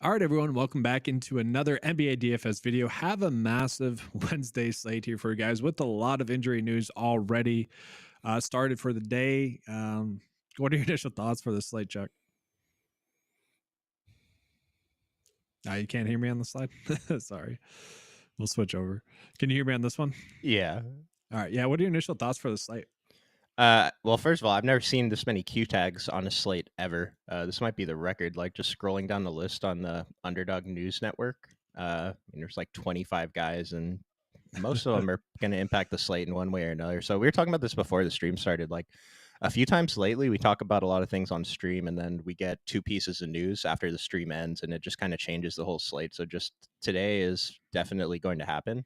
All right, everyone, welcome back into another NBA DFS video. Have a massive Wednesday slate here for you guys with a lot of injury news already started for the day. What are your initial thoughts for the slate, Chuck? You can't hear me on the slide? Sorry. We'll switch over. Can you hear me on this one? Yeah. All right. Yeah. What are your initial thoughts for the slate? Well, first of all, I've never seen this many Q tags on a slate ever. This might be the record. Like just scrolling down the list on the Underdog News Network, there's like 25 guys, and most of them are going to impact the slate in one way or another. So we were talking about this before the stream started. Like a few times lately, we talk about a lot of things on stream, and then we get two pieces of news after the stream ends, and it just kind of changes the whole slate. So just today is definitely going to happen.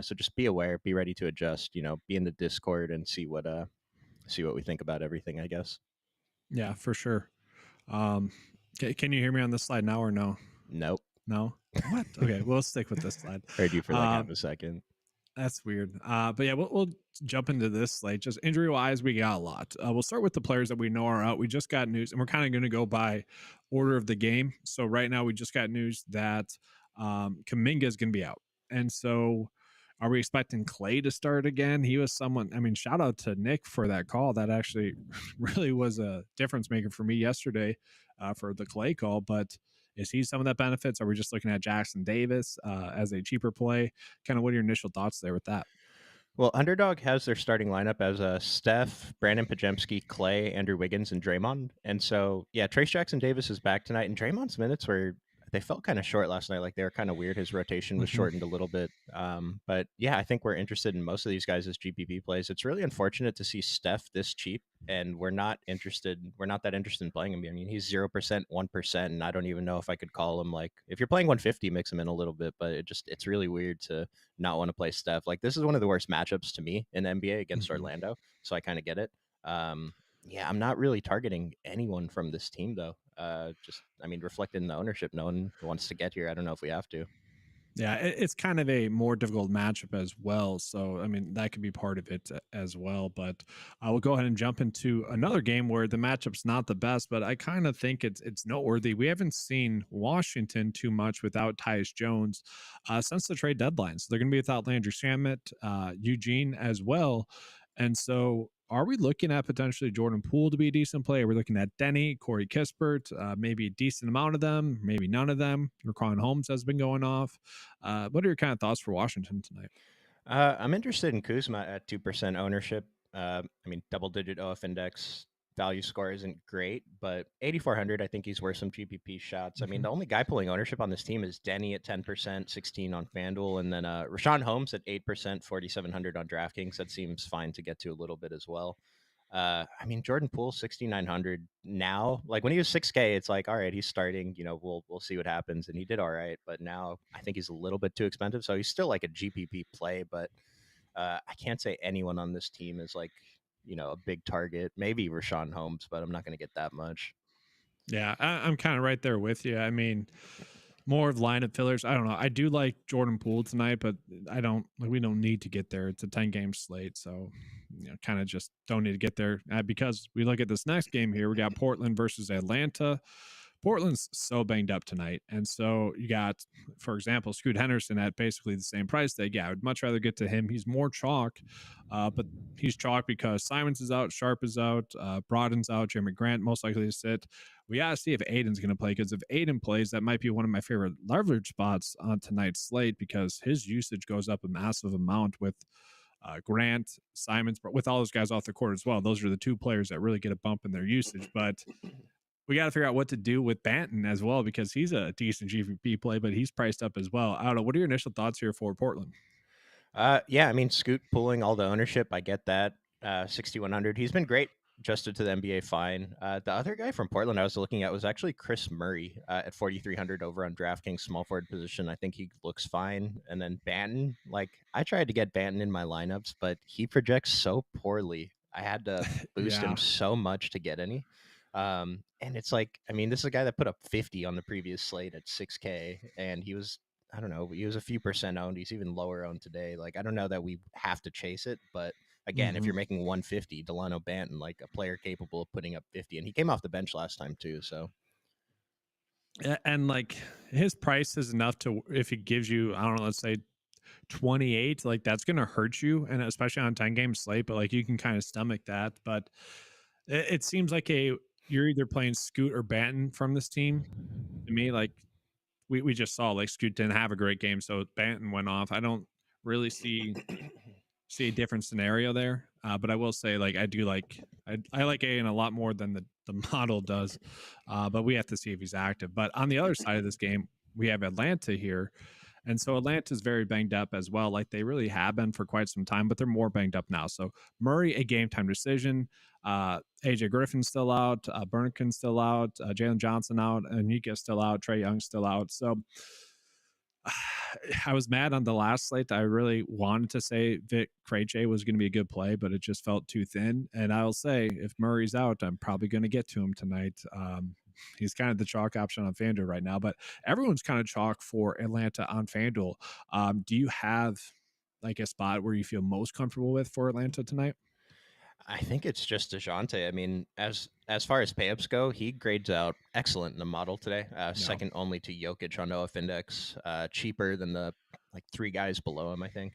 So just be aware, be ready to adjust. Be in the Discord and see what we think about everything, I guess. Yeah, for sure. Can you hear me on this slide now or no? Nope. No? What? Okay, we'll stick with this slide. Heard you for like half a second. That's weird. But yeah, we'll jump into this slate. Just injury wise, we got a lot. We'll start with the players that we know are out. We just got news, and we're kind of going to go by order of the game. So right now, we just got news that Kuminga is going to be out, and so are we expecting Clay to start again? He was someone. I mean, shout out to Nick for that call. That actually really was a difference maker for me yesterday for the Clay call. But is he some of that benefits? Are we just looking at Jackson Davis as a cheaper play? Kind of what are your initial thoughts there with that? Well, Underdog has their starting lineup as Steph, Brandon Pajemski, Clay, Andrew Wiggins, and Draymond. And so, yeah, Trace Jackson Davis is back tonight, and Draymond's minutes they felt kind of short last night. Like they were kind of weird. His rotation was shortened a little bit. But yeah, I think we're interested in most of these guys as GPP plays. It's really unfortunate to see Steph this cheap, and we're not that interested in playing him. I mean, he's 0%, 1%, and I don't even know if I could call him like, if you're playing 150, mix him in a little bit, but it's really weird to not want to play Steph. Like this is one of the worst matchups to me in the NBA against Orlando. So I kind of get it. Yeah, I'm not really targeting anyone from this team though. Reflecting the ownership, no one wants to get here. I don't know if we have to. Yeah, it's kind of a more difficult matchup as well. So, I mean, that could be part of it as well. But I will go ahead and jump into another game where the matchup's not the best, but I kind of think it's noteworthy. We haven't seen Washington too much without Tyus Jones since the trade deadline. So they're going to be without Landry Shamet, Eugene as well. And so are we looking at potentially Jordan Poole to be a decent play? We're looking at Denny, Corey Kispert, maybe a decent amount of them, maybe none of them. Raquan Holmes has been going off. What are your kind of thoughts for Washington tonight? I'm interested in Kuzma at 2% ownership. Double-digit OF index value score isn't great, but 8,400, I think he's worth some GPP shots. I mean, the only guy pulling ownership on this team is Denny at 10%, 16 on FanDuel, and then Rashawn Holmes at 8%, 4,700 on DraftKings. That seems fine to get to a little bit as well. Jordan Poole 6,900 now. Like when he was 6K, it's like, all right, he's starting. We'll see what happens, and he did all right. But now I think he's a little bit too expensive. So he's still like a GPP play, but I can't say anyone on this team is like a big target. Maybe Rashawn Holmes, but I'm not going to get that much. Yeah, I'm kind of right there with you. I mean, more of lineup fillers. I don't know. I do like Jordan Poole tonight, but we don't need to get there. It's a 10-game slate. So, kind of just don't need to get there because we look at this next game here. We got Portland versus Atlanta. Portland's so banged up tonight. And so you got, for example, Scoot Henderson at basically the same price tag. Yeah, I would much rather get to him. He's more chalk, but he's chalk because Simons is out, Sharp is out, Broden's out, Jeremy Grant most likely to sit. We got to see if Aiden's going to play, because if Aiden plays, that might be one of my favorite leverage spots on tonight's slate because his usage goes up a massive amount with Grant, Simons, with all those guys off the court as well. Those are the two players that really get a bump in their usage. But we got to figure out what to do with Banton as well, because he's a decent GVP play, but he's priced up as well. I don't know. What are your initial thoughts here for Portland? Scoot pulling all the ownership. I get that. 6,100. He's been great. Adjusted to the NBA fine. The other guy from Portland I was looking at was actually Chris Murray at 4,300 over on DraftKings small forward position. I think he looks fine. And then Banton, like I tried to get Banton in my lineups, but he projects so poorly. I had to boost him so much to get any. And it's like, this is a guy that put up 50 on the previous slate at 6K, and he was, I don't know, he was a few percent owned. He's even lower owned today. Like, I don't know that we have to chase it, but again, if you're making 150, Delano Banton, like a player capable of putting up 50, and he came off the bench last time too. So, and like his price is enough to, if he gives you, I don't know, let's say 28, like that's going to hurt you, and especially on 10 game slate, but like you can kind of stomach that. But it seems like you're either playing Scoot or Banton from this team to me. Like we just saw, like Scoot didn't have a great game, so Banton went off. I don't really see a different scenario there. But I will say, like, I do like I like Aiden a lot more than the model does. But we have to see if he's active. But on the other side of this game, we have Atlanta here. And so Atlanta's very banged up as well. Like they really have been for quite some time, but they're more banged up now. So Murray, a game time decision. AJ Griffin's still out. Burnican's still out. Jalen Johnson out. Anika's still out. Trey Young's still out. So I was mad on the last slate. I really wanted to say Vic Krejci was going to be a good play, but it just felt too thin. And I'll say, if Murray's out, I'm probably going to get to him tonight. He's kind of the chalk option on FanDuel right now, but everyone's kind of chalk for Atlanta on FanDuel. Do you have like a spot where you feel most comfortable with for Atlanta tonight? I think it's just DeJounte. I mean, as far as payups go, he grades out excellent in the model today. Second only to Jokic on OF Index. Cheaper than the like three guys below him, I think.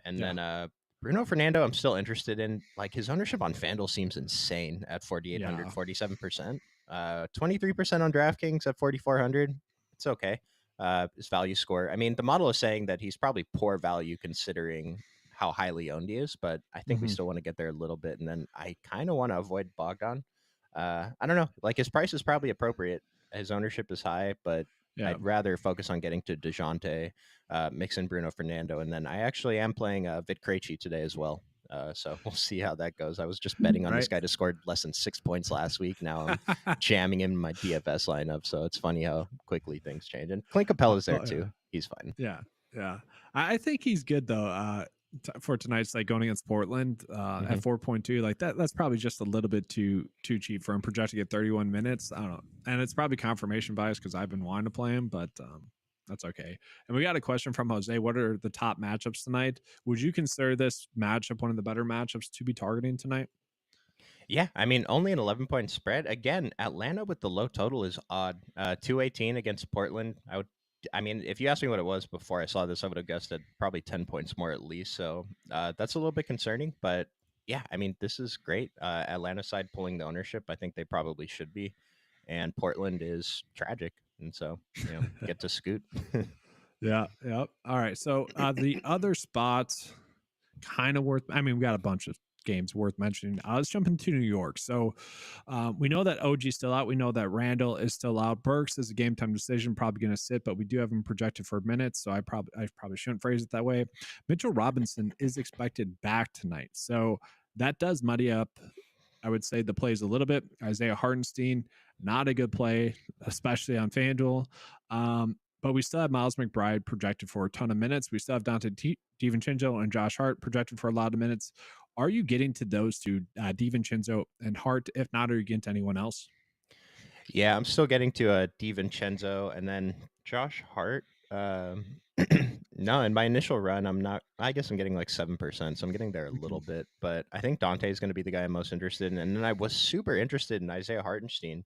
And then Bruno Fernando, I'm still interested in. Like his ownership on FanDuel seems insane at 4,800, 47%. 23% on DraftKings at 4,400. It's okay. His value score. I mean, the model is saying that he's probably poor value considering how highly owned he is, but I think we still want to get there a little bit. And then I kind of want to avoid Bogdan. I don't know. Like his price is probably appropriate. His ownership is high, but I'd rather focus on getting to DeJounte, mix in Bruno Fernando, and then I actually am playing Vit Krejci today as well. So we'll see how that goes. I was just betting on this guy to score less than 6 points last week. Now I'm jamming him in my DFS lineup. So it's funny how quickly things change. And Clint Capella's there too. He's fine. Yeah. I think he's good though. For tonight's like going against Portland at 4.2, like that's probably just a little bit too cheap for him, projected at 31 minutes. I don't know, and it's probably confirmation bias because I've been wanting to play him, but that's okay. And we got a question from Jose. What are the top matchups tonight? Would you consider this matchup one of the better matchups to be targeting tonight? Yeah, I mean, only an 11-point spread. Again, Atlanta with the low total is odd. 218 against Portland. I mean, if you asked me what it was before I saw this, I would have guessed at probably 10 points more at least. So that's a little bit concerning. But yeah, I mean, this is great. Atlanta side pulling the ownership. I think they probably should be. And Portland is tragic. And so, get to Scoot. Yeah. All right. So the other spots kind of worth, I mean, we got a bunch of games worth mentioning. Let's jump into New York. So we know that OG's still out. We know that Randall is still out. Burks is a game time decision, probably going to sit, but we do have him projected for minutes. So I probably shouldn't phrase it that way. Mitchell Robinson is expected back tonight. So that does muddy up, I would say, the plays a little bit. Isaiah Hartenstein, not a good play, especially on FanDuel. But we still have Miles McBride projected for a ton of minutes. We still have Dante DiVincenzo and Josh Hart projected for a lot of minutes. Are you getting to those two, DiVincenzo and Hart? If not, are you getting to anyone else? Yeah, I'm still getting to DiVincenzo and then Josh Hart. No, in my initial run, I'm not. I guess I'm getting like 7%, so I'm getting there a little bit. But I think Dante is going to be the guy I'm most interested in. And then I was super interested in Isaiah Hartenstein.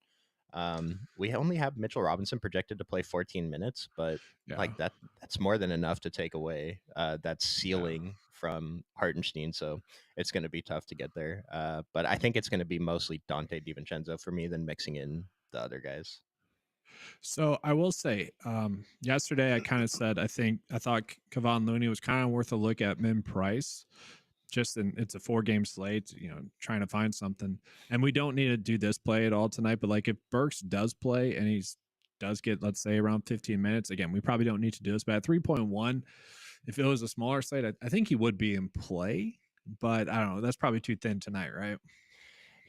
We only have Mitchell Robinson projected to play 14 minutes, but like that's more than enough to take away that ceiling from Hartenstein. So it's going to be tough to get there. But I think it's going to be mostly Dante DiVincenzo for me than mixing in the other guys. So I will say, yesterday I kind of said I thought Kevon Looney was kind of worth a look at min price. It's a 4-game slate, trying to find something. And we don't need to do this play at all tonight. But like if Burks does play and does get, let's say, around 15 minutes, again, we probably don't need to do this. But at 3.1, if it was a smaller slate, I think he would be in play. But I don't know. That's probably too thin tonight, right?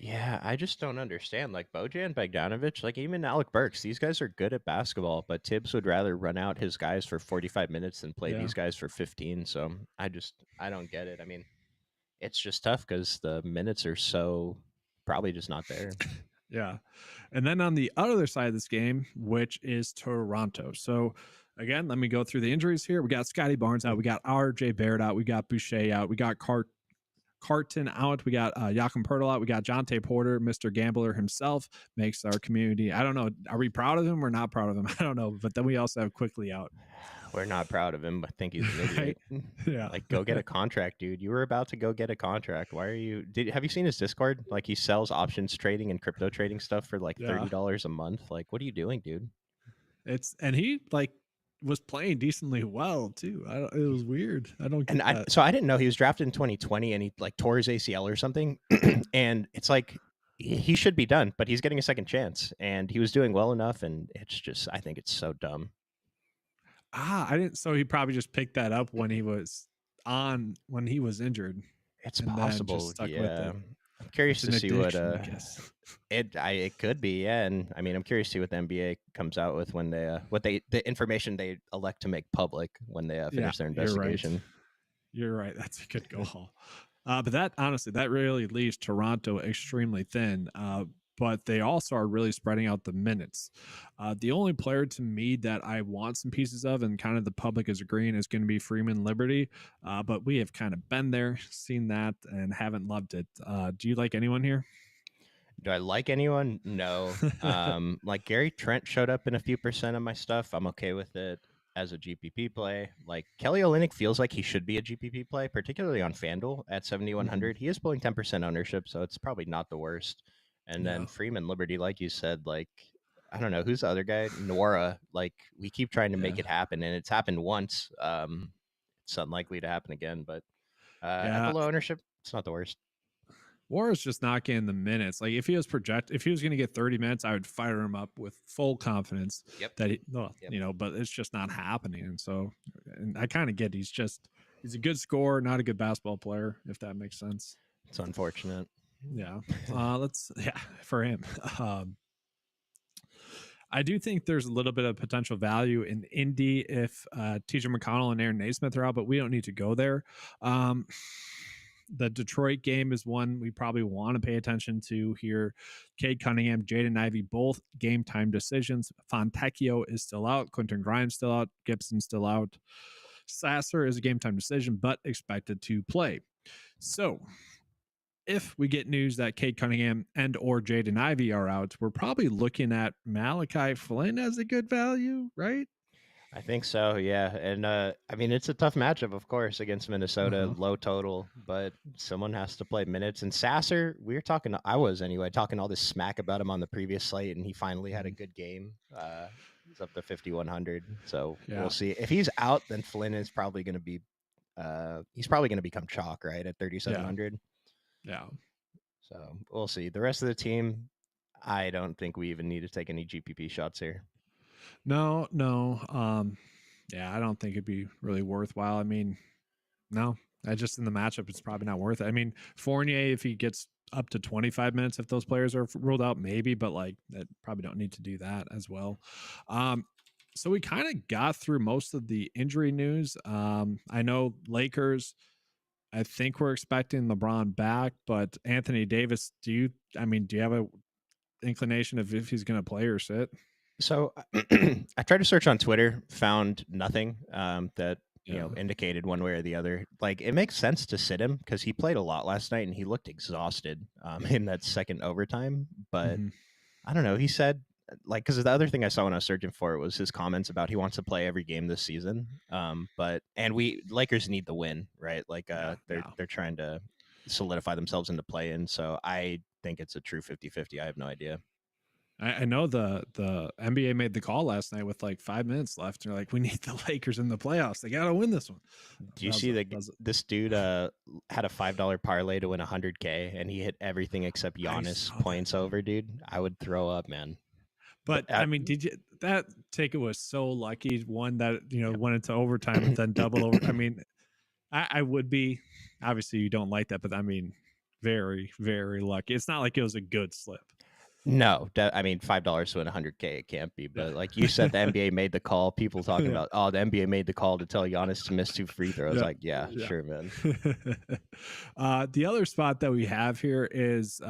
Yeah, I just don't understand. Like Bojan Bogdanovic, like even Alec Burks, these guys are good at basketball, but Tibbs would rather run out his guys for 45 minutes than play these guys for 15. So I don't get it. I mean, it's just tough because the minutes are so probably just not there. Yeah. And then on the other side of this game, which is Toronto. So again, let me go through the injuries here. We got Scotty Barnes out. We got RJ Barrett out. We got Boucher out. We got Carton out. We got Joachim Pertl out. We got Jonte Porter, Mr. Gambler himself, makes our community. I don't know. Are we proud of him or not proud of him? I don't know. But then we also have Quickly out. We're not proud of him. I think he's an idiot. Right? Yeah. Like, go get a contract, dude. You were about to go get a contract. Why are you? Have you seen his Discord? Like, he sells options trading and crypto trading stuff for like $30 a month. Like, what are you doing, dude? And he like was playing decently well too. It was weird. I don't get that. So I didn't know he was drafted in 2020 and he like tore his ACL or something. And it's like he should be done, but he's getting a second chance and he was doing well enough. And it's just, I think it's so dumb. I didn't. So he probably just picked that up when he was injured. It's possible. Just stuck yeah. with it. I'm curious to see what I guess. It could be, yeah. And I mean, I'm curious to see what the NBA comes out with when they the information they elect to make public when they finish their investigation. You're right. That's a good call. But that honestly, that really leaves Toronto extremely thin. But they also are really spreading out the minutes. The only player to me that I want some pieces of, and kind of the public is agreeing, is going to be Freeman Liberty. But we have kind of been there, seen that, and haven't loved it. Do you like anyone here? Do I like anyone? No. Like Gary Trent showed up in a few percent of my stuff. I'm okay with it as a GPP play. Like Kelly Olynyk feels like he should be a GPP play, particularly on FanDuel at 7,100. He is pulling 10% ownership, so it's probably not the worst. And then Freeman Liberty, like you said, like, I don't know, who's the other guy? Nora. Like, we keep trying to make it happen, and it's happened once. It's unlikely to happen again, but at the low ownership, it's not the worst. Warren's just not getting the minutes. Like if he was going to get 30 minutes, I would fire him up with full confidence that you know, but it's just not happening. And so, and I kind of get he's a good scorer, not a good basketball player, if that makes sense. It's unfortunate. Yeah. For him. I do think there's a little bit of potential value in Indy if TJ McConnell and Aaron Naismith are out, but we don't need to go there. The Detroit game is one we probably want to pay attention to here. Cade Cunningham, Jaden Ivey, both game time decisions. Fontecchio is still out. Quentin Grimes still out. Gibson still out. Sasser is a game time decision, but expected to play. So if we get news that Cade Cunningham and or Jaden Ivey are out, we're probably looking at Malachi Flynn as a good value, right? I think so, yeah. And I mean, it's a tough matchup, of course, against Minnesota, low total, but someone has to play minutes. And Sasser, I was anyway, talking all this smack about him on the previous slate, and he finally had a good game. He's up to 5,100. So we'll see. If he's out, then Flynn is probably going to be, he's probably going to become chalk, right, at 3,700. Yeah. So we'll see. The rest of the team, I don't think we even need to take any GPP shots here. No. I don't think it'd be really worthwhile. I mean, no, just in the matchup, it's probably not worth it. I mean, Fournier, if he gets up to 25 minutes, if those players are ruled out, maybe, but like that probably don't need to do that as well. So we kind of got through most of the injury news. I know Lakers, I think we're expecting LeBron back, but Anthony Davis, do you have a inclination of if he's going to play or sit? So I tried to search on Twitter, found nothing that indicated one way or the other. Like, it makes sense to sit him because he played a lot last night and he looked exhausted in that second overtime. But I don't know. He said, like, because the other thing I saw when I was searching for it was his comments about he wants to play every game this season. Lakers need the win, right? Like they're trying to solidify themselves into play-in. So I think it's a true 50-50. I have no idea. I know the NBA made the call last night with like 5 minutes left. They're like, we need the Lakers in the playoffs. They got to win this one. Do you see this dude had a $5 parlay to win 100K and he hit everything except Giannis points over, dude? I would throw up, man. But I mean, that ticket was so lucky. One that, went into overtime and then double over. I mean, I would be, obviously you don't like that, but I mean, very, very lucky. It's not like it was a good slip. No, I mean, $5 to win 100K, it can't be. But like you said, the NBA made the call. People talking about, the NBA made the call to tell Giannis to miss 2 free throws. Like, sure, man. The other spot that we have here is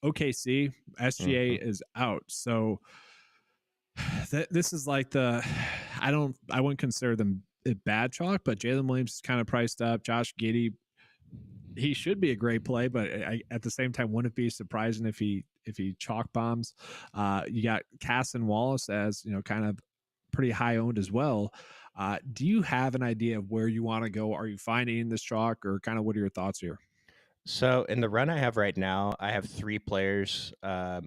OKC. SGA is out. So this is like I wouldn't consider them a bad chalk, but Jalen Williams is kind of priced up. Josh Giddey he should be a great play, but at the same time, wouldn't it be surprising if he chalk bombs? You got Cass and Wallace as kind of pretty high owned as well. Do you have an idea of where you want to go? Are you finding this chalk, or kind of what are your thoughts here? So in the run I have right now, I have 3 players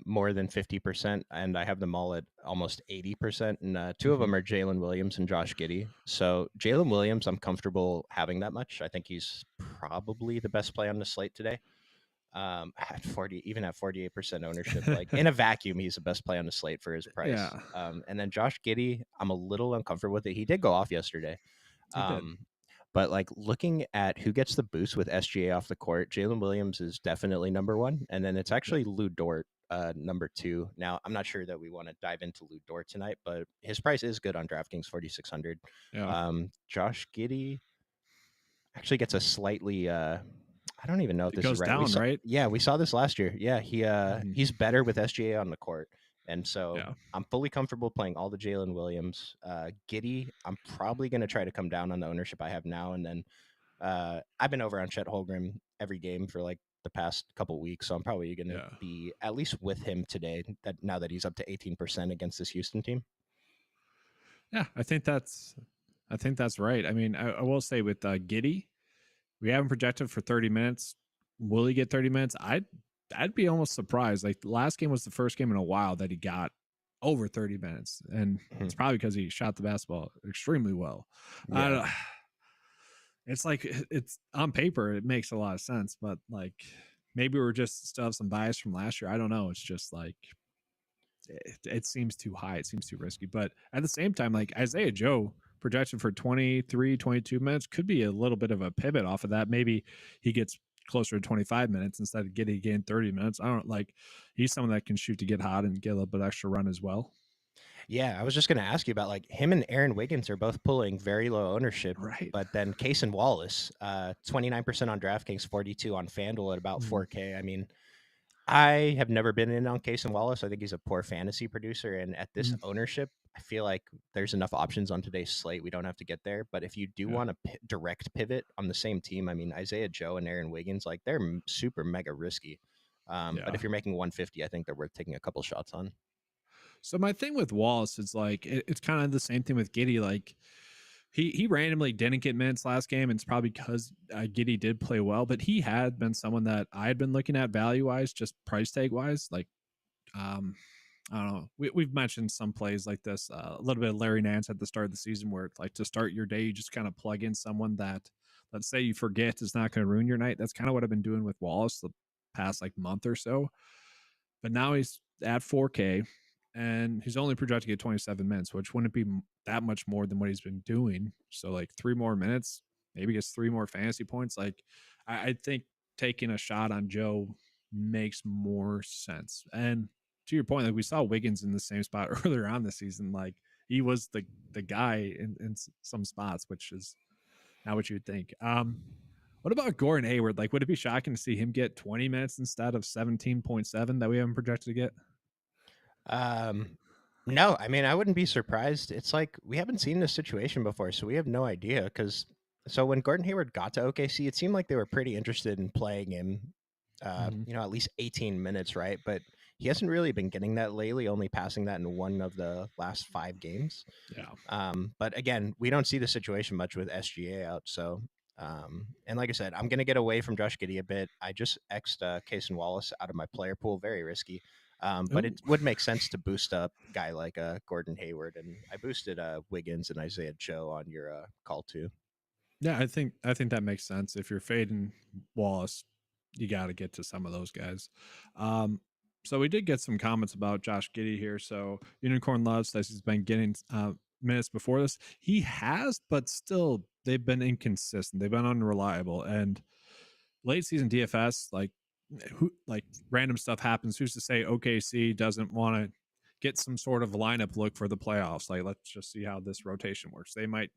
more than 50%, and I have them all at almost 80%. And two of Mm-hmm. them are Jalen Williams and Josh Giddey. So Jalen Williams, I'm comfortable having that much. I think he's probably the best play on the slate today. At 40, even at 48% ownership, like in a vacuum, he's the best play on the slate for his price. Yeah, And then Josh Giddey, I'm a little uncomfortable with it. He did go off yesterday. he did. Um, but like looking at who gets the boost with SGA off the court, Jalen Williams is definitely number one, and then it's Yep. actually Lou Dort number two. Now I'm not sure that we want to dive into Lou Dort tonight, but his price is good on DraftKings 4600. Yeah. Josh Giddey actually gets a slightly I don't even know if It this is goes right. down, right? We saw this last year. Yeah, Mhm. he's better with SGA on the court. And so Yeah. I'm fully comfortable playing all the Jalen Williams. Giddey, I'm probably going to try to come down on the ownership I have now. And then I've been over on Chet Holmgren every game for like the past couple weeks. So I'm probably going to Yeah. be at least with him today, that now that he's up to 18% against this Houston team. Yeah. I think that's right. I mean, I will say with Giddy, we haven't projected for 30 minutes. Will he get 30 minutes? I'd be almost surprised. Like the last game was the first game in a while that he got over 30 minutes, and Mhm. it's probably because he shot the basketball extremely well. I Yeah. don't, it's like it's on paper it makes a lot of sense, but like maybe we're just still have some bias from last year. I don't know. It's just like it seems too high. It seems too risky. But at the same time, like Isaiah Joe projection for 23, 22 minutes could be a little bit of a pivot off of that. Maybe he gets closer to 25 minutes instead of getting again 30 minutes. I don't like he's someone that can shoot to get hot and get a little bit extra run as well. Yeah, I was just going to ask you about like him and Aaron Wiggins are both pulling very low ownership, Right. but then Case and Wallace, 29% on DraftKings, 42 on FanDuel at about Mm, 4K. I mean, I have never been in on Case and Wallace. I think he's a poor fantasy producer, and at this mm, ownership, I feel like there's enough options on today's slate. We don't have to get there, but if you do yeah. want to direct pivot on the same team, I mean, Isaiah Joe and Aaron Wiggins, like they're super mega risky. But Yeah. if you're making 150, I think they're worth taking a couple shots on. So my thing with Wallace is like it's kind of the same thing with Giddy. Like he randomly didn't get minutes last game, and it's probably because Giddy did play well, but he had been someone that I had been looking at value wise, just price tag wise. Like um, I don't know. We've mentioned some plays like this, a little bit of Larry Nance at the start of the season, where like to start your day, you just kind of plug in someone that, let's say, you forget is not going to ruin your night. That's kind of what I've been doing with Wallace the past like month or so. But now he's at 4K and he's only projected to get 27 minutes, which wouldn't be that much more than what he's been doing. So, like, 3 more minutes, maybe gets 3 more fantasy points. Like, I think taking a shot on Joe makes more sense. And to your point, like, we saw Wiggins in the same spot earlier on this season. Like, he was the guy in some spots, which is not what you would think. What about Gordon Hayward? Like, would it be shocking to see him get 20 minutes instead of 17.7 that we haven't projected to get? Um, no, I mean, I wouldn't be surprised. It's like we haven't seen this situation before, so we have no idea. Because so when Gordon Hayward got to OKC, it seemed like they were pretty interested in playing him, Mm-hmm. at least 18 minutes, right? But he hasn't really been getting that lately, only passing that in one of the last 5 games. Yeah. But again, we don't see the situation much with SGA out. So, and like I said, I'm going to get away from Josh Giddey a bit. I just X'd Case and Wallace out of my player pool. Very risky. But Ooh. it would make sense to boost up a guy like Gordon Hayward. And I boosted Wiggins and Isaiah Joe on your call too. Yeah, I think that makes sense. If you're fading Wallace, you got to get to some of those guys. Um, so we did get some comments about Josh Giddey here. So Unicorn Love says he's been getting minutes before this. He has, but still they've been inconsistent. They've been unreliable. And late season DFS, like random stuff happens. Who's to say OKC doesn't want to get some sort of lineup look for the playoffs? Like, let's just see how this rotation works. They might.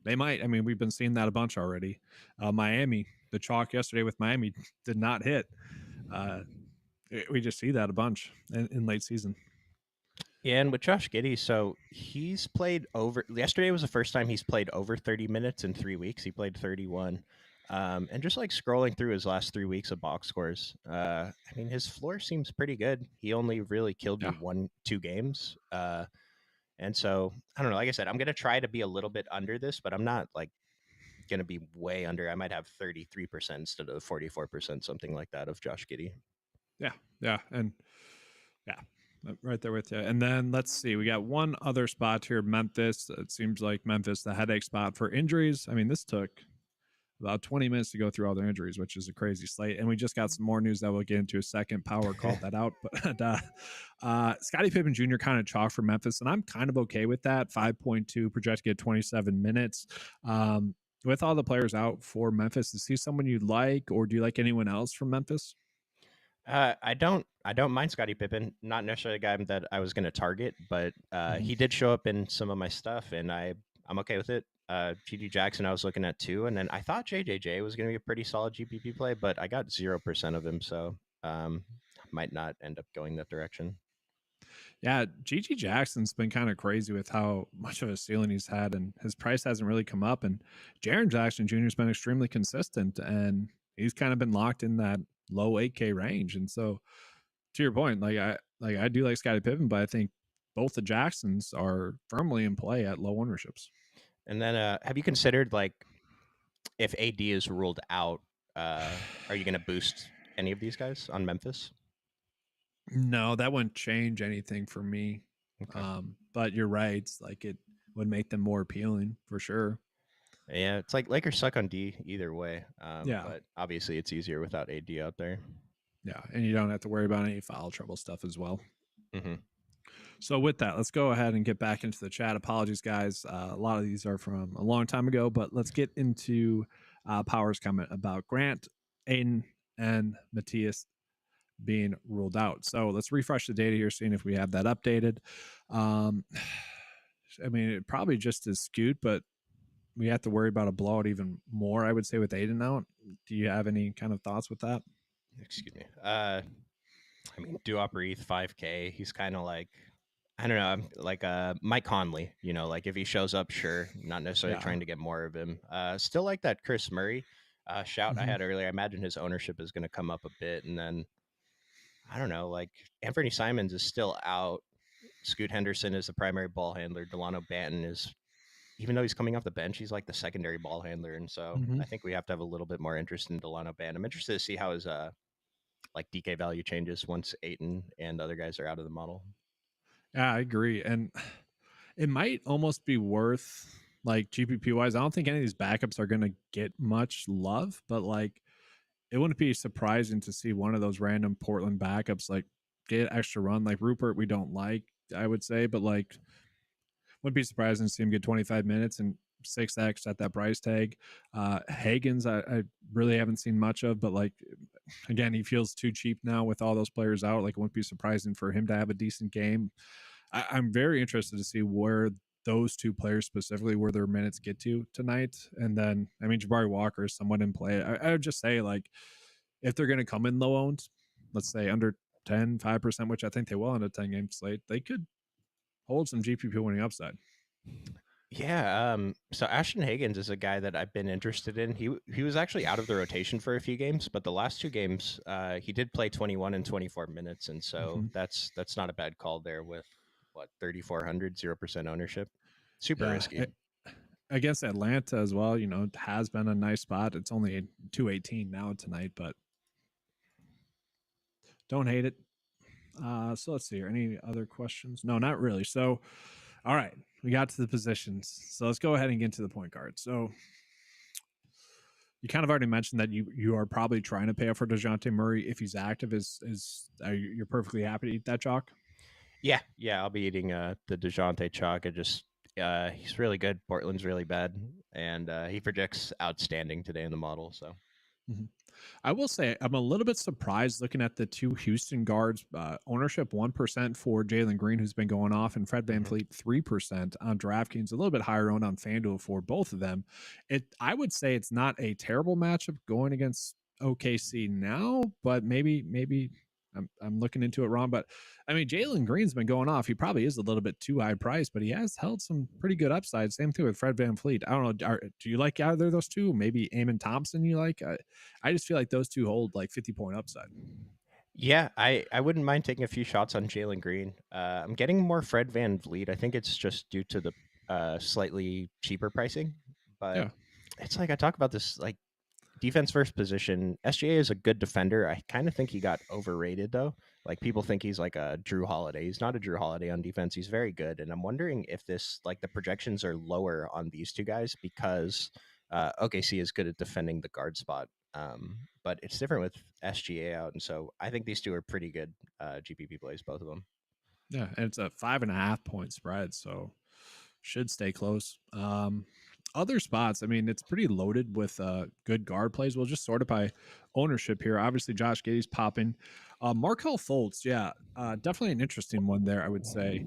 I mean, we've been seeing that a bunch already. Miami, the chalk yesterday with Miami did not hit. Uh, we just see that a bunch in late season. Yeah, and with Josh Giddey, so he's played over. Yesterday was the first time he's played over 30 minutes in 3 weeks. He played 31. And just like scrolling through his last 3 weeks of box scores, I mean, his floor seems pretty good. He only really killed Yeah. you 2 games. And so I don't know. Like I said, I'm gonna try to be a little bit under this, but I'm not like gonna be way under. I might have 33% instead of 44%, something like that, of Josh Giddey. Yeah. Yeah. And yeah, I'm right there with you. And then let's see, we got one other spot here, Memphis. It seems like Memphis, the headache spot for injuries. I mean, this took about 20 minutes to go through all their injuries, which is a crazy slate. And we just got some more news that we'll get into a second. Power called that out. But Scottie Pippen Jr. kind of chalk for Memphis, and I'm kind of okay with that. 5.2 projected at 27 minutes. With all the players out for Memphis, is he someone you like, or do you like anyone else from Memphis? I don't mind Scottie Pippen. Not necessarily a guy that I was going to target, but he did show up in some of my stuff, and I'm okay with it. GG Jackson, I was looking at too, and then I thought JJJ was going to be a pretty solid GPP play, but I got 0% of him, so might not end up going that direction. Yeah, GG Jackson's been kind of crazy with how much of a ceiling he's had, and his price hasn't really come up. And Jaren Jackson Jr. has been extremely consistent, and he's kind of been locked in that low 8K range. And so, to your point, I do like Scottie Pippen, but I think both the Jacksons are firmly in play at low ownerships. And then, have you considered, like, if AD is ruled out, are you going to boost any of these guys on Memphis? No, that wouldn't change anything for me. Okay. But you're right. Like, it would make them more appealing for sure. Yeah, it's like Lakers suck on D either way. Yeah. But obviously it's easier without AD out there. Yeah. And you don't have to worry about any foul trouble stuff as well. Mm-hmm. So with that, let's go ahead and get back into the chat. Apologies, guys. A lot of these are from a long time ago, but let's get into Power's comment about Grant, Aiden, and Matthias being ruled out. So let's refresh the data here, seeing if we have that updated. I mean, it probably just is skewed, but we have to worry about a blowout even more, I would say, with Aiden out. Do you have any kind of thoughts with that? Excuse me. I mean, Duop Reith 5K. He's kind of like, I don't know, I'm like Mike Conley. You know, like if he shows up, sure. Not necessarily trying to get more of him. Still like that Chris Murray shout I had earlier. I imagine his ownership is going to come up a bit, and then I don't know, like Anthony Simons is still out. Scoot Henderson is the primary ball handler. Delano Banton is, even though he's coming off the bench, he's like the secondary ball handler. And so I think we have to have a little bit more interest in Delano Banton. I'm interested to see how his like DK value changes once Aiton and other guys are out of the model. Yeah, I agree. And it might almost be worth, like, GPP wise. I don't think any of these backups are going to get much love, but like, it wouldn't be surprising to see one of those random Portland backups like get extra run. Like Rupert, we don't like, I would say, but like, wouldn't be surprising to see him get 25 minutes and 6x at that price tag. Hagens, I really haven't seen much of, but like, again, he feels too cheap now with all those players out. Like, it wouldn't be surprising for him to have a decent game. I'm very interested to see where those two players specifically, where their minutes get to tonight. And then, I mean, Jabari Walker is somewhat in play. I would just say, like, if they're going to come in low owned, let's say under 5%, which I think they will on a 10 game slate, they could hold some GPP winning upside. Yeah. So Ashton Hagens is a guy that I've been interested in. He was actually out of the rotation for a few games, but the last 2 games, he did play 21 and 24 minutes, and so that's not a bad call there with what 3,400 0% ownership. Super risky. Against Atlanta as well, you know, it has been a nice spot. It's only 218 now tonight, but don't hate it. So let's see here. Any other questions? No, not really. So, all right, we got to the positions. So let's go ahead and get to the point guard. So you kind of already mentioned that you are probably trying to pay up for DeJounte Murray if he's active. You're perfectly happy to eat that chalk? Yeah, I'll be eating the DeJounte chalk. It just he's really good. Portland's really bad, and he projects outstanding today in the model. So I will say I'm a little bit surprised looking at the two Houston guards. Ownership 1% for Jalen Green, who's been going off, and Fred VanVleet 3% on DraftKings. A little bit higher owned on FanDuel for both of them. I would say it's not a terrible matchup going against OKC now, but maybe I'm looking into it wrong, but I mean, Jalen Green's been going off. He probably is a little bit too high priced, but he has held some pretty good upside. Same thing with Fred VanVleet. I don't know. Do you like either of those two? Maybe Eamon Thompson you like? I just feel like those two hold like 50-point upside. Yeah, I wouldn't mind taking a few shots on Jalen Green. I'm getting more Fred VanVleet. I think it's just due to the slightly cheaper pricing, but Yeah. it's like I talk about this like defense first position. SGA is a good defender. I kind of think he got overrated though. Like people think he's like a Drew Holiday. He's not a Drew Holiday on defense. He's very good, and I'm wondering if this like the projections are lower on these two guys because OKC is good at defending the guard spot. But it's different with SGA out, and so I think these two are pretty good GPP plays, both of them. Yeah, and it's a 5.5-point spread, so should stay close. Other spots, I mean, it's pretty loaded with good guard plays. We'll just sort it by ownership here. Obviously, Josh Giddey's popping. Markel Fultz, yeah, definitely an interesting one there, I would say,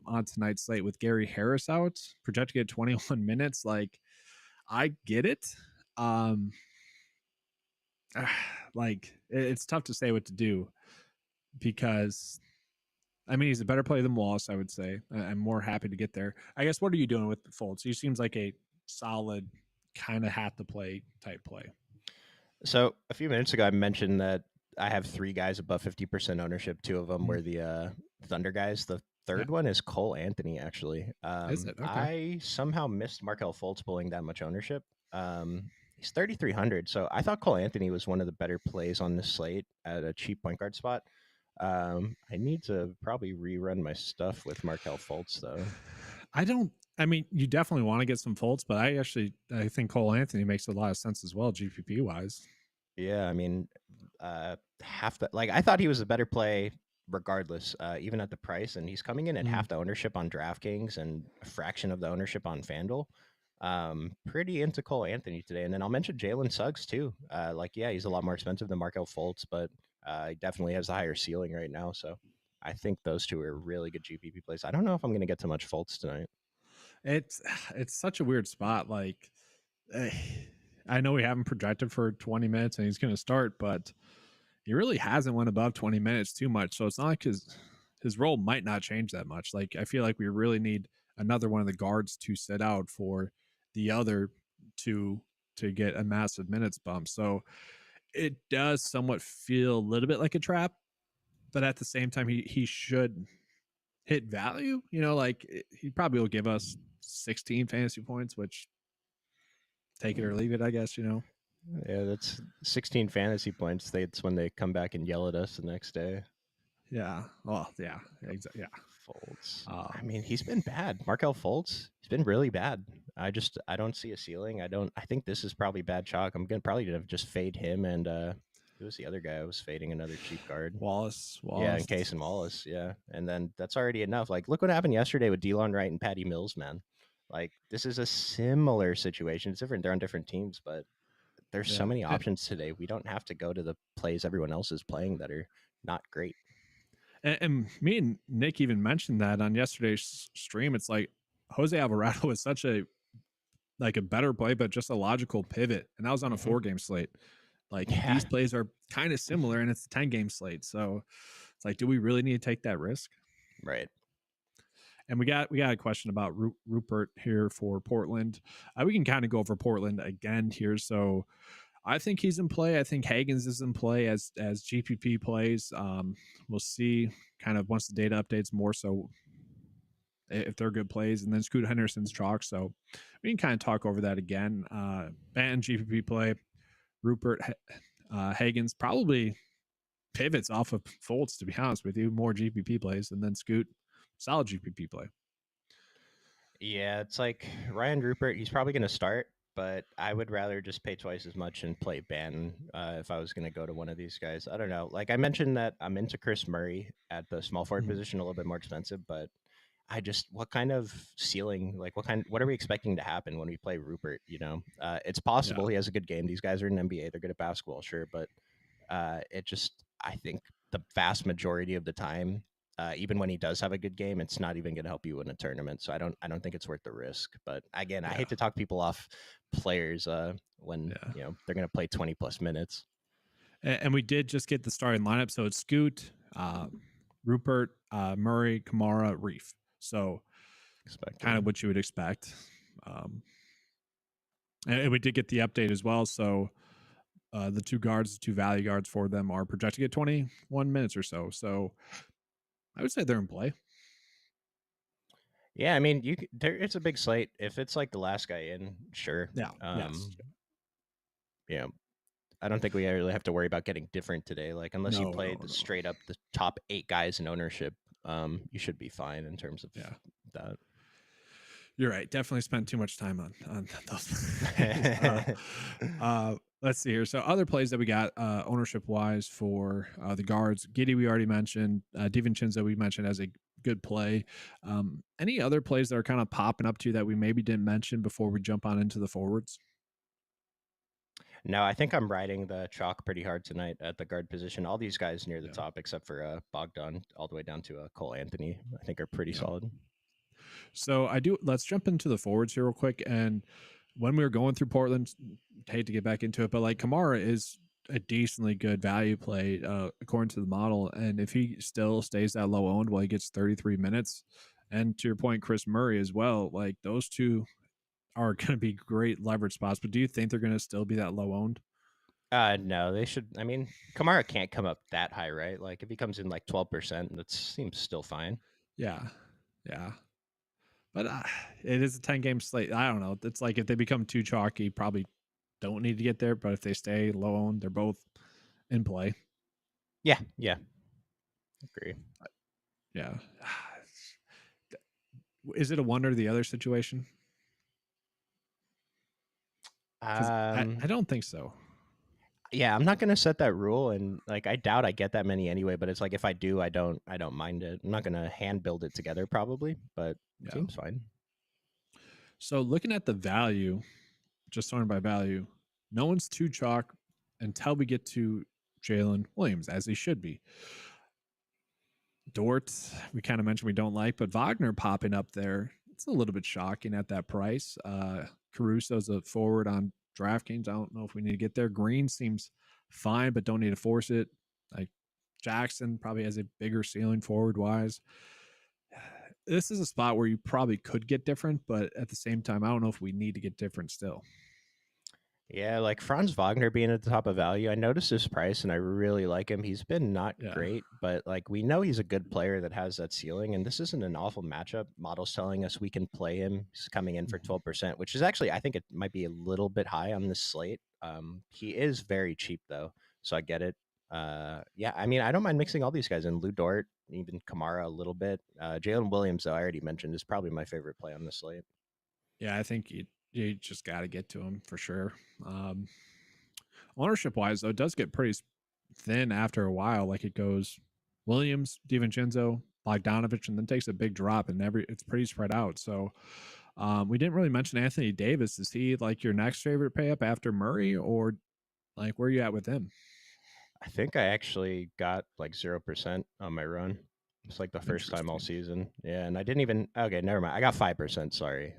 on tonight's slate with Gary Harris out, projected to get 21 minutes. Like, I get it. Um, like, it's tough to say what to do because I mean, he's a better play than Wallace, I would say. I'm more happy to get there. I guess, what are you doing with Fultz? He seems like a solid kind of hat to play type play. So a few minutes ago, I mentioned that I have three guys above 50% ownership. Two of them Mhm. were the Thunder guys. The Yeah. third one is Cole Anthony, actually. Is it? Okay. I somehow missed Markel Fultz pulling that much ownership. He's 3,300. So I thought Cole Anthony was one of the better plays on this slate at a cheap point guard spot. I need to probably rerun my stuff with Markel Fultz, though. I mean, you definitely want to get some Fultz, but I think Cole Anthony makes a lot of sense as well, GPP wise. Yeah, I mean, half the like I thought he was a better play regardless, even at the price, and he's coming in at Mm. half the ownership on DraftKings and a fraction of the ownership on FanDuel. Pretty into Cole Anthony today, and then I'll mention Jalen Suggs too. Like, yeah, he's a lot more expensive than Markel Fultz, but he definitely has the higher ceiling right now. So I think those two are really good GPP plays. I don't know if I'm going to get to much Fultz tonight. It's it's such a weird spot. Like, eh, I know we haven't projected for 20 minutes and he's going to start, but he really hasn't went above 20 minutes too much. So it's not like his role might not change that much. Like, I feel like we really need another one of the guards to sit out for the other two to get a massive minutes bump. So it does somewhat feel a little bit like a trap, but at the same time, he should hit value. You know, like he probably will give us 16 fantasy points, which take it or leave it, I guess. You know. Yeah, that's 16 fantasy points. That's when they come back and yell at us the next day. Yeah. Well, yeah. Exactly. Yeah. Fultz. I Um, mean, he's been bad. Markel Fultz, he's been really bad. I don't see a ceiling. I think this is probably bad chalk. I'm gonna probably gonna just fade him and who was the other guy I was fading? Another cheap guard. Wallace. Yeah, Wallace. and Case and Wallace. Yeah, and then that's already enough. Like, look what happened yesterday with Delon Wright and Patty Mills, man. Like, this is a similar situation. It's different. They're on different teams, but there's so Yeah. many options today. We don't have to go to the plays everyone else is playing that are not great. And me and Nick even mentioned that on yesterday's stream. It's like Jose Alvarado is such a better play, but just a logical pivot. And that was on a Mhm. 4-game slate. Like, Yeah, these plays are kind of similar, and it's a 10-game slate. So it's like, do we really need to take that risk? right. And we got a question about Rupert here for Portland. We can kind of go over Portland again here. So I think he's in play. I think Hagens is in play as GPP plays. We'll see kind of once the data updates more so if they're good plays. And then Scoot Henderson's chalk. So we can kind of talk over that again. And GPP play. Rupert Hagens probably pivots off of Fultz, to be honest with you. More GPP plays. And then Scoot, solid GPP play. Yeah, it's like Ryan Rupert. He's probably going to start, but I would rather just pay twice as much and play Banton if I was going to go to one of these guys. I don't know. Like I mentioned that I'm into Chris Murray at the small forward Mhm. position, a little bit more expensive, but what kind of ceiling, like what are we expecting to happen when we play Rupert? You know, it's Yeah. possible he has a good game. These guys are in NBA. They're good at basketball, sure, but I think the vast majority of the time, even when he does have a good game, it's not even going to help you win a tournament. So I don't think it's worth the risk. But again, I Yeah. hate to talk people off players when Yeah. they're going to play 20 plus minutes. And we did just get the starting lineup. So it's Scoot, Rupert, Murray, Kamara, Reef. So kind of what you would expect. And we did get the update as well. So the two guards, the two value guards for them are projected at 21 minutes or so. So I would say they're in play. Yeah, I mean, it's a big slate. If it's like the last guy in, sure. Yeah. Yes. Yeah. I don't think we really have to worry about getting different today. Like, unless you play straight up the top 8 guys in ownership, you should be fine in terms of that. You're right. Definitely spent too much time on those. Let's see here. So other plays that we got ownership wise for the guards, Giddey we already mentioned, DiVincenzo we mentioned as a good play. Any other plays that are kind of popping up to you that we maybe didn't mention before we jump on into the forwards? No, I think I'm riding the chalk pretty hard tonight at the guard position. All these guys near the top, except for Bogdan, all the way down to Cole Anthony, I think are pretty solid. So let's jump into the forwards here real quick. And when we were going through Portland, hate to get back into it, but like Kamara is a decently good value play according to the model. And if he still stays that low owned while he gets 33 minutes, and to your point, Chris Murray as well, like those two are going to be great leverage spots. But do you think they're going to still be that low owned? No, they should. I mean, Kamara can't come up that high, right? Like if he comes in like 12%, that seems still fine. Yeah. But it is a 10-game slate. I don't know. It's like if they become too chalky, probably don't need to get there. But if they stay low owned, they're both in play. Yeah. Agree. Yeah. Is it a one or the other situation? I don't think so. Yeah, I'm not gonna set that rule, and like I doubt I get that many anyway. But it's like if I do, I don't mind it. I'm not gonna hand build it together probably, but it seems fine. So looking at the value, just sorting by value, no one's too chalk until we get to Jalen Williams, as he should be. Dort, we kind of mentioned we don't like, but Wagner popping up there, it's a little bit shocking at that price. Caruso's a forward on DraftKings. I don't know if we need to get there. Green seems fine, but don't need to force it. Like Jackson probably has a bigger ceiling forward wise. This is a spot where you probably could get different, but at the same time, I don't know if we need to get different still. Yeah, like Franz Wagner being at the top of value, I noticed his price and I really like him. He's been not great, but like we know he's a good player that has that ceiling, and this isn't an awful matchup. Model's telling us we can play him. He's coming in for 12%, which is actually, I think it might be a little bit high on this slate. He is very cheap though, so I get it. Yeah, I mean, I don't mind mixing all these guys in. Lou Dort, even Kamara a little bit. Jalen Williams, though, I already mentioned, is probably my favorite play on this slate. Yeah, I think you just got to get to him for sure. Ownership wise, though, it does get pretty thin after a while. Like it goes Williams, DiVincenzo, Bogdanovich, and then takes a big drop, and it's pretty spread out. So we didn't really mention Anthony Davis. Is he like your next favorite pay up after Murray, or like where are you at with him? I think I actually got like 0% on my run. It's like the first time all season. Yeah, and I didn't even okay, never mind. I got 5%, sorry.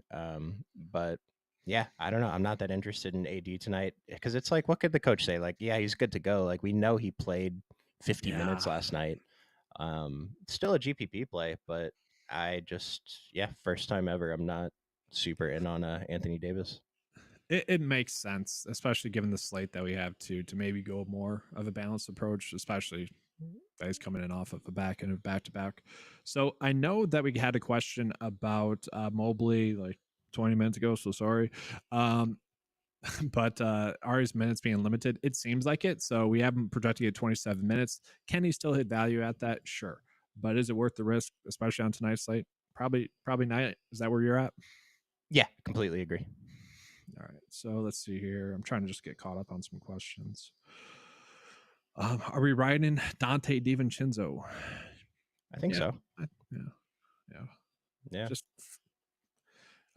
But yeah, I don't know. I'm not that interested in AD tonight because it's like, what could the coach say? Like, yeah, he's good to go. Like, we know he played 50 minutes last night. Still a GPP play, but I just, first time ever. I'm not super in on Anthony Davis. It makes sense, especially given the slate that we have to maybe go more of a balanced approach, especially guys coming in off of a back and a back to back. So I know that we had a question about Mobley like 20 minutes ago. So sorry. But Ari's minutes being limited, it seems like it. So we have him projected at 27 minutes. Can he still hit value at that? Sure. But is it worth the risk, especially on tonight's slate? Probably not. Is that where you're at? Yeah, completely agree. All right. So let's see here. I'm trying to just get caught up on some questions. Are we riding Dante DiVincenzo? I think so. Yeah. Just,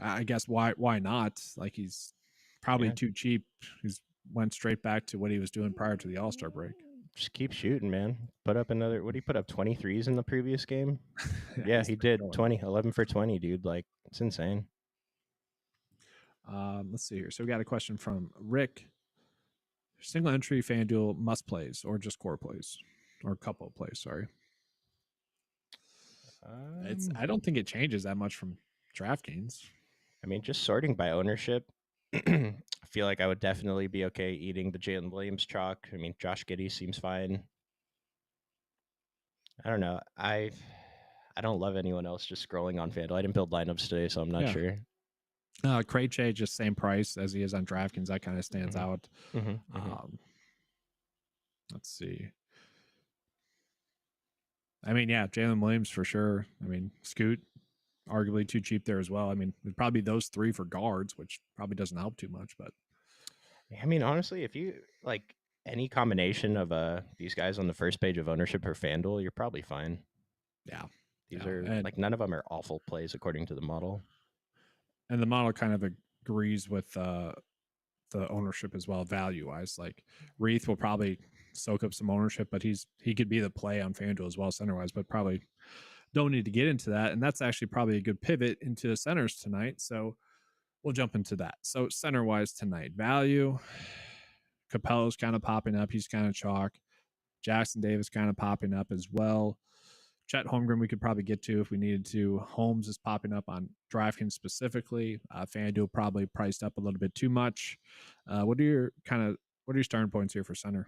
I guess why not? Like he's probably too cheap. He's went straight back to what he was doing prior to the All-Star break. Just keep shooting, man. Put up another. What did he put up? 23s in the previous game. Yeah, he did. 11 for 20, dude. Like it's insane. Let's see here. So we got a question from Rick single entry FanDuel must plays or just core plays or couple of plays. Sorry. I don't think it changes that much from DraftKings. I mean, just sorting by ownership, I feel like I would definitely be okay eating the Jalen Williams chalk. I mean, Josh Giddey seems fine. I don't know. I don't love anyone else just scrolling on FanDuel. I didn't build lineups today, so I'm not sure. Krejci just same price as he is on DraftKings. That kind of stands out. Let's see. I mean, yeah, Jalen Williams for sure. I mean, Scoot, arguably too cheap there as well. I mean, it'd probably those three for guards, which probably doesn't help too much. But I mean, honestly, if you like any combination of these guys on the first page of ownership for FanDuel, you're probably fine. Yeah, these are like none of them are awful plays according to the model. And the model kind of agrees with the ownership as well, value wise. Like Reith will probably soak up some ownership, but he could be the play on FanDuel as well, center wise, but probably don't need to get into that. And that's actually probably a good pivot into the centers tonight. So we'll jump into that. So center wise tonight, value. Capello's kind of popping up. He's kind of chalk. Jackson Davis kind of popping up as well. Chet Holmgren we could probably get to if we needed to. Holmes is popping up on DraftKings specifically. FanDuel probably priced up a little bit too much. What are your starting points here for center?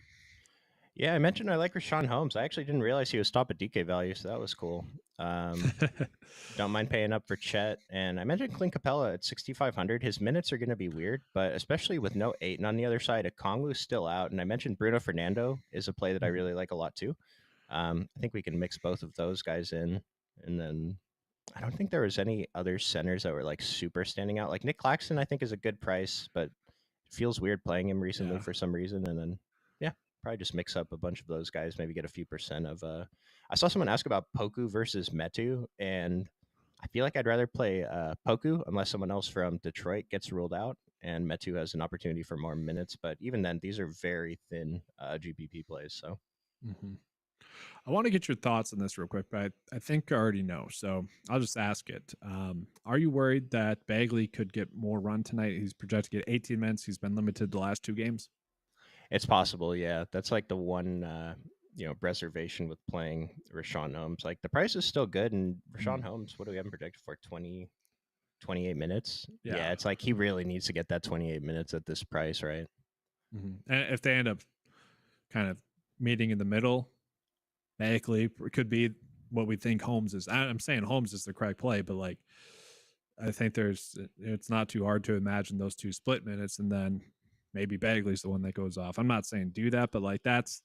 Yeah, I mentioned I like Rashawn Holmes. I actually didn't realize he was top at DK value, so that was cool. Don't mind paying up for Chet. And I mentioned Clint Capella at 6,500. His minutes are going to be weird, but especially with no Ayton on the other side, Okongwu's still out. And I mentioned Bruno Fernando is a play that I really like a lot too. I think we can mix both of those guys in. And then I don't think there was any other centers that were like super standing out. Like Nick Claxton, I think is a good price, but it feels weird playing him recently for some reason. And then, yeah, probably just mix up a bunch of those guys, maybe get a few percent of I saw someone ask about Poku versus Metu, and I feel like I'd rather play Poku unless someone else from Detroit gets ruled out and Metu has an opportunity for more minutes. But even then, these are very thin GPP plays. So I want to get your thoughts on this real quick, but I think I already know. So I'll just ask it. Are you worried that Bagley could get more run tonight? He's projected to get 18 minutes. He's been limited the last 2 games. It's possible, yeah. That's like the one reservation with playing Rashawn Holmes. Like the price is still good, and Rashawn Holmes, what do we have him projected for? 28 minutes? Yeah, it's like he really needs to get that 28 minutes at this price, right? And if they end up kind of meeting in the middle, Bagley could be what we think Holmes is. I'm saying Holmes is the correct play, but like I think it's not too hard to imagine those two split minutes, and then maybe Bagley's the one that goes off. I'm not saying do that, but like that's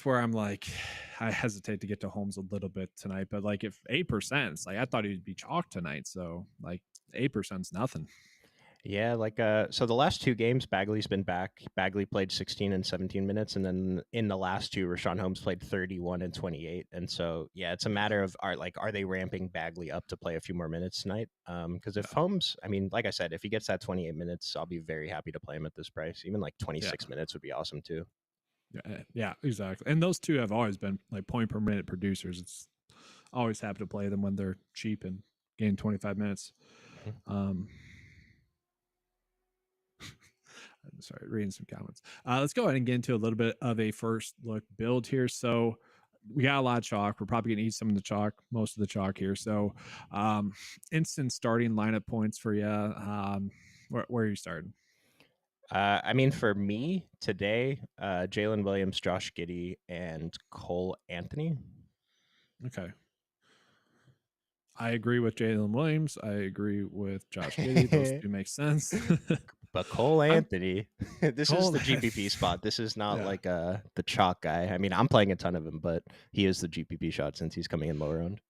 where I'm like, I hesitate to get to Holmes a little bit tonight. But like if 8%, it's like I thought he'd be chalk tonight. So like 8%'s nothing. Yeah, like so the last 2 games, Bagley's been back. Bagley played 16 and 17 minutes, and then in the last 2, Rashawn Holmes played 31 and 28. And so yeah, it's a matter of are they ramping Bagley up to play a few more minutes tonight? Because if Holmes, I mean, like I said, if he gets that 28 minutes, I'll be very happy to play him at this price. Even like 26 minutes would be awesome too. Yeah, exactly. And those two have always been like point per minute producers. It's always happy to play them when they're cheap and gain 25 minutes. Sorry, reading some comments. Let's go ahead and get into a little bit of a first look build here. So we got a lot of chalk. We're probably going to eat some of the chalk, most of the chalk here. So instant starting lineup points for you. Where are you starting? I mean, for me today, Jalen Williams, Josh Giddey, and Cole Anthony. Okay. I agree with Jalen Williams. I agree with Josh Giddey. Those two make sense. But Cole Anthony, this is the GPP spot. This is not like the chalk guy. I mean, I'm playing a ton of him, but he is the GPP shot since he's coming in lower owned.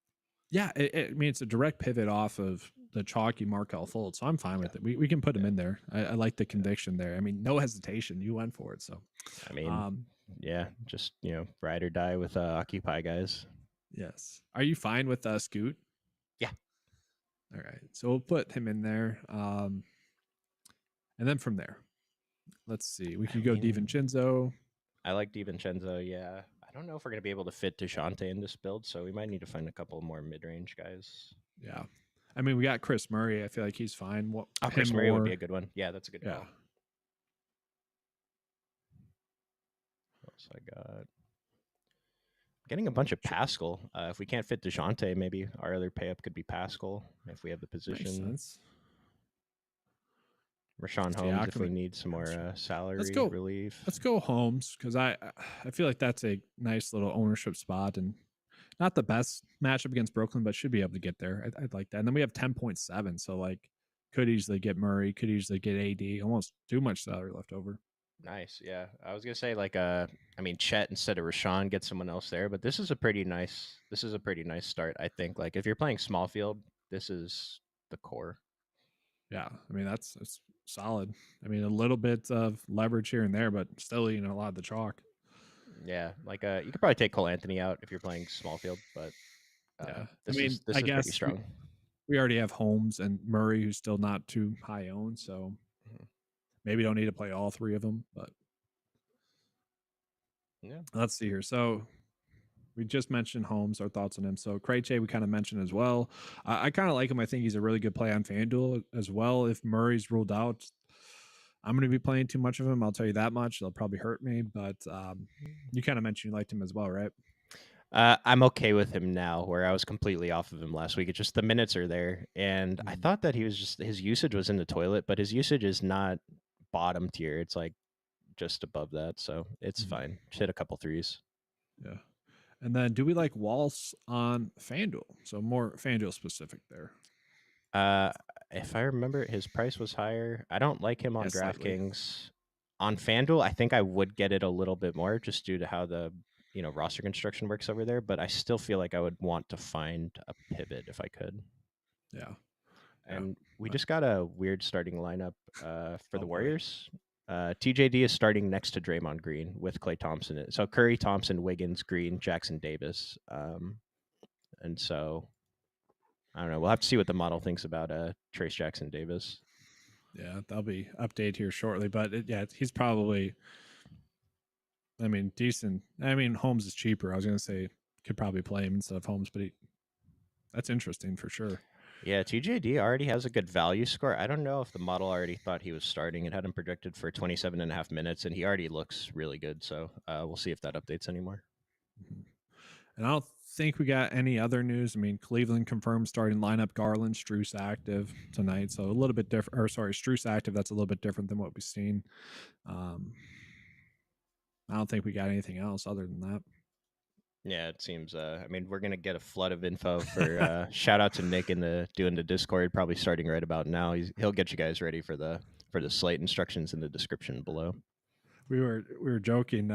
Yeah, I mean, it's a direct pivot off of the chalky Markelle Fultz, so I'm fine with it. We can put him in there. I like the conviction there. I mean, no hesitation. You went for it. So, I mean, yeah, just, ride or die with Occupy guys. Yes. Are you fine with Scoot? Yeah. All right. So we'll put him in there. And then from there, let's see. We could go DiVincenzo. I like DiVincenzo, yeah. I don't know if we're going to be able to fit DeJounte in this build, so we might need to find a couple more mid-range guys. Yeah. I mean, we got Chris Murray. I feel like he's fine. Chris Murray would be a good one. Yeah, that's a good call. I got? Getting a bunch of Pascal. If we can't fit DeJounte, maybe our other pay up could be Pascal if we have the Makes position. sense. Rashawn Holmes if we need some more salary relief. Let's go Holmes because I feel like that's a nice little ownership spot and not the best matchup against Brooklyn, but should be able to get there. I'd like that. And then we have 10.7, so like could easily get Murray, could easily get AD. Almost too much salary left over. Nice, yeah. I was gonna say like I mean Chet instead of Rashawn, get someone else there, but this is a pretty nice start. I think like if you're playing small field, this is the core. Yeah, I mean that's solid. I mean a little bit of leverage here and there, but still a lot of the chalk. Yeah, like you could probably take Cole Anthony out if you're playing small field, but yeah, this is pretty strong. We already have Holmes and Murray, who's still not too high owned, so maybe don't need to play all three of them. But yeah, let's see here. So we just mentioned Holmes, our thoughts on him. So Krejci, we kind of mentioned as well. I kind of like him. I think he's a really good play on FanDuel as well. If Murray's ruled out, I'm going to be playing too much of him. I'll tell you that much. It'll probably hurt me. But you kind of mentioned you liked him as well, right? I'm okay with him now, where I was completely off of him last week. It's just the minutes are there, and I thought that he was just his usage was in the toilet, but his usage is not bottom tier. It's like just above that, so it's fine. Just hit a couple threes. Yeah. And then do we like Walsh on FanDuel? So more FanDuel specific there. If I remember, his price was higher. I don't like him on DraftKings. On FanDuel, I think I would get it a little bit more just due to how the roster construction works over there. But I still feel like I would want to find a pivot if I could. Yeah. And we just got a weird starting lineup for the Warriors. TJD is starting next to Draymond Green with Klay Thompson. So Curry, Thompson, Wiggins, Green, Jackson Davis. And so I don't know. We'll have to see what the model thinks about Trace Jackson Davis. Yeah, that'll be updated here shortly. But he's probably, I mean, decent. I mean, Holmes is cheaper. I was going to say could probably play him instead of Holmes, but that's interesting for sure. Yeah, TJD already has a good value score. I don't know if the model already thought he was starting. It had him predicted for 27 and a half minutes, and he already looks really good. So we'll see if that updates anymore. And I don't think we got any other news. I mean, Cleveland confirmed starting lineup: Garland, Strus active tonight. So a little bit different. Or sorry, Strus active. That's a little bit different than what we've seen. I don't think we got anything else other than that. Yeah, it seems. I mean, we're gonna get a flood of info for. Shout out to Nick doing the Discord, probably starting right about now. He'll get you guys ready for the slate instructions in the description below. We were joking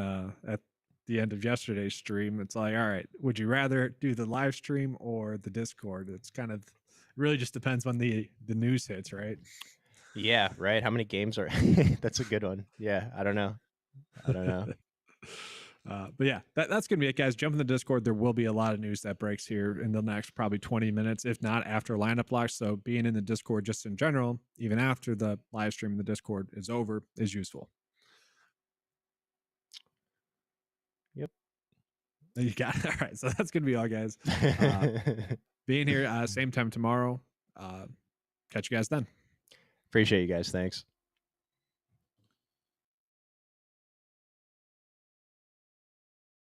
at the end of yesterday's stream. It's like, all right, would you rather do the live stream or the Discord? It's kind of really just depends when the news hits, right? Yeah, right. How many games are? That's a good one. Yeah, I don't know. But yeah, that's going to be it, guys. Jump in the Discord. There will be a lot of news that breaks here in the next probably 20 minutes, if not after lineup locks. So being in the Discord just in general, even after the live stream in the Discord is over, is useful. Yep. You got it. All right. So that's going to be all, guys. Being here same time tomorrow. Catch you guys then. Appreciate you guys. Thanks.